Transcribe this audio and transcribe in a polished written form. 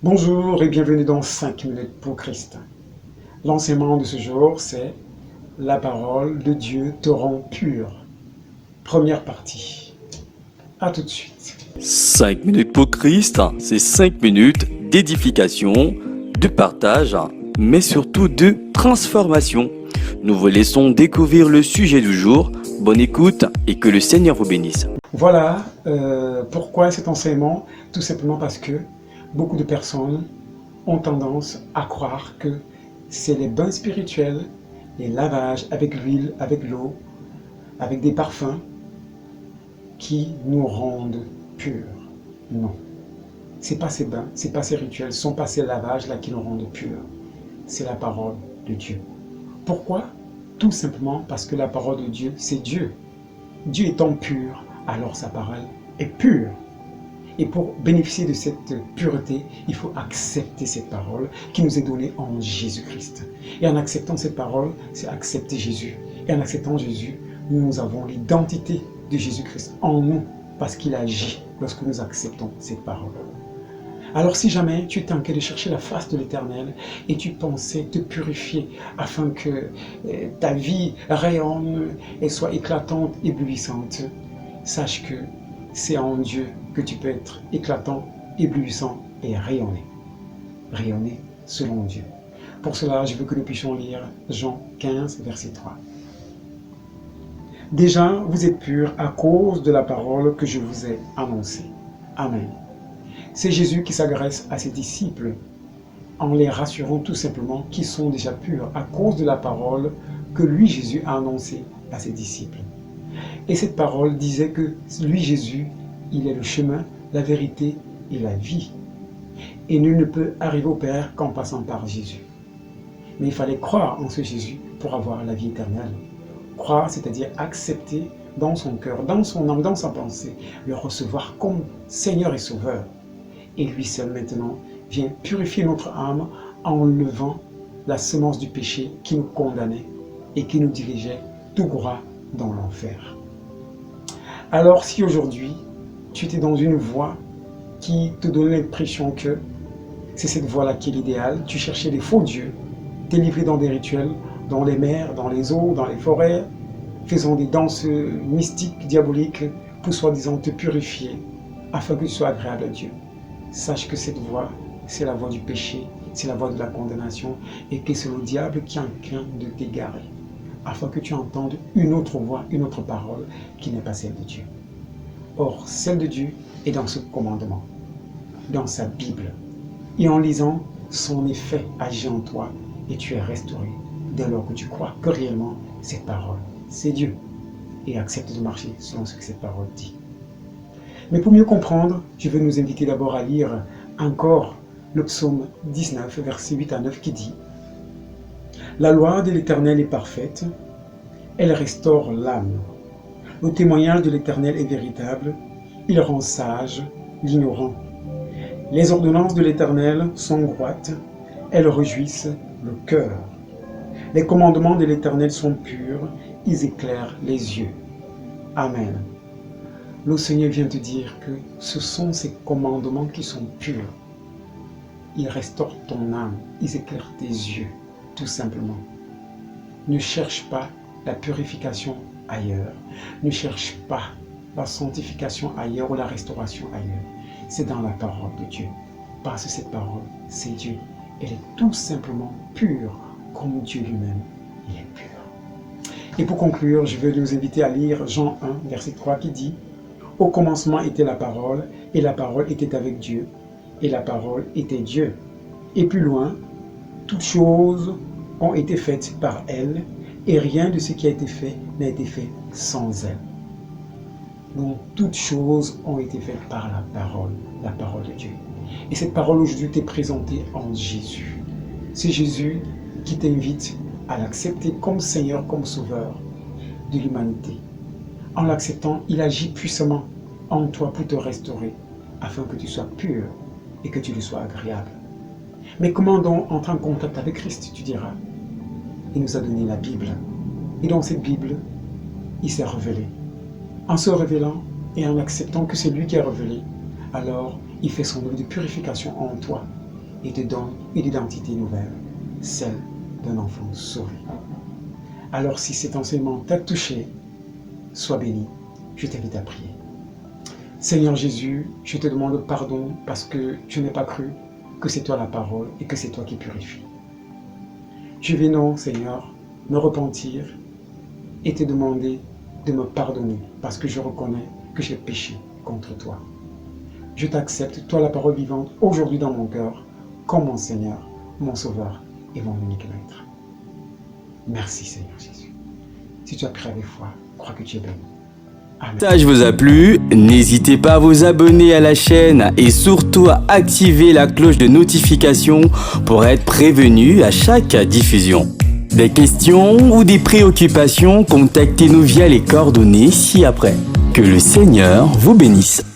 Bonjour et bienvenue dans 5 minutes pour Christ. L'enseignement de ce jour, c'est la parole de Dieu te rend pur. Première partie. À tout de suite. 5 minutes pour Christ, c'est 5 minutes d'édification, de partage, mais surtout de transformation. Nous vous laissons découvrir le sujet du jour. Bonne écoute et que le Seigneur vous bénisse. Voilà pourquoi cet enseignement. Tout simplement parce que beaucoup de personnes ont tendance à croire que c'est les bains spirituels, les lavages avec l'huile, avec l'eau, avec des parfums qui nous rendent purs. Non. C'est pas ces bains, c'est pas ces rituels, ce sont pas ces lavages là qui nous rendent purs. C'est la parole de Dieu. Pourquoi? Tout simplement parce que la parole de Dieu, c'est Dieu. Dieu étant pur, alors sa parole est pure. Et pour bénéficier de cette pureté, il faut accepter cette parole qui nous est donnée en Jésus-Christ. Et en acceptant cette parole, c'est accepter Jésus. Et en acceptant Jésus, nous avons l'identité de Jésus-Christ en nous, parce qu'il agit lorsque nous acceptont cette parole. Alors si jamais tu étais en train de chercher la face de l'Éternel et tu pensais te purifier afin que ta vie rayonne et soit éclatante, éblouissante, sache que c'est en Dieu que tu peux être éclatant, éblouissant et rayonner. Rayonner selon Dieu. Pour cela, je veux que nous puissions lire Jean 15, verset 3. Déjà, vous êtes purs à cause de la parole que je vous ai annoncée. Amen. C'est Jésus qui s'adresse à ses disciples en les rassurant tout simplement qu'ils sont déjà purs à cause de la parole que lui, Jésus, a annoncée à ses disciples. Et cette parole disait que lui, Jésus, il est le chemin, la vérité et la vie. Et nul ne peut arriver au Père qu'en passant par Jésus. Mais il fallait croire en ce Jésus pour avoir la vie éternelle. Croire, c'est-à-dire accepter dans son cœur, dans son âme, dans sa pensée, le recevoir comme Seigneur et Sauveur. Et lui seul maintenant vient purifier notre âme en enlevant la semence du péché qui nous condamnait et qui nous dirigeait tout droit dans l'enfer. Alors si aujourd'hui tu étais dans une voie qui te donnait l'impression que c'est cette voie-là qui est l'idéal, tu cherchais des faux dieux, t'es livré dans des rituels, dans les mers, dans les eaux, dans les forêts, faisant des danses mystiques, diaboliques, pour soi-disant te purifier, afin que tu sois agréable à Dieu. Sache que cette voie, c'est la voie du péché, c'est la voie de la condamnation, et que c'est le diable qui est en train de t'égarer, afin que tu entendes une autre voix, une autre parole, qui n'est pas celle de Dieu. Or, celle de Dieu est dans ce commandement, dans sa Bible, et en lisant, son effet agit en toi, et tu es restauré, dès lors que tu crois que réellement, cette parole, c'est Dieu, et accepte de marcher selon ce que cette parole dit. Mais pour mieux comprendre, je veux nous inviter d'abord à lire encore le psaume 19, versets 8 à 9, qui dit « La loi de l'Éternel est parfaite, elle restaure l'âme. Le témoignage de l'Éternel est véritable, il rend sage l'ignorant. Les ordonnances de l'Éternel sont droites, elles réjouissent le cœur. Les commandements de l'Éternel sont purs, ils éclairent les yeux. Amen. » Le Seigneur vient te dire que ce sont ces commandements qui sont purs. Ils restaurent ton âme, ils éclairent tes yeux, tout simplement. Ne cherche pas la purification ailleurs. Ne cherche pas la sanctification ailleurs ou la restauration ailleurs. C'est dans la parole de Dieu. Parce que cette parole, c'est Dieu. Elle est tout simplement pure, comme Dieu lui-même, il est pur. Et pour conclure, je veux nous inviter à lire Jean 1, verset 3 qui dit « Au commencement était la parole, et la parole était avec Dieu, et la parole était Dieu. Et plus loin, toutes choses ont été faites par elle, et rien de ce qui a été fait n'a été fait sans elle. » Donc, toutes choses ont été faites par la parole de Dieu. Et cette parole aujourd'hui t'est présentée en Jésus. C'est Jésus qui t'invite à l'accepter comme Seigneur, comme Sauveur de l'humanité. En l'acceptant, il agit puissamment en toi pour te restaurer, afin que tu sois pur et que tu lui sois agréable. Mais comment donc entrer en contact avec Christ, tu diras? Il nous a donné la Bible. Et dans cette Bible, il s'est révélé. En se révélant et en acceptant que c'est lui qui est révélé, alors il fait son œuvre de purification en toi et te donne une identité nouvelle, celle d'un enfant sauvé. Alors si cet enseignement t'a touché, sois béni, je t'invite à prier. Seigneur Jésus, je te demande pardon parce que je n'ai pas cru que c'est toi la parole et que c'est toi qui purifies. Je vais non, Seigneur, me repentir et te demander de me pardonner parce que je reconnais que j'ai péché contre toi. Je t'accepte, toi la parole vivante, aujourd'hui dans mon cœur, comme mon Seigneur, mon Sauveur et mon unique Maître. Merci Seigneur Jésus. Si tu as prié avec foi, crois que tu es béni. Amen. Si le message vous a plu, n'hésitez pas à vous abonner à la chaîne et surtout à activer la cloche de notification pour être prévenu à chaque diffusion. Des questions ou des préoccupations, contactez-nous via les coordonnées ci-après. Que le Seigneur vous bénisse.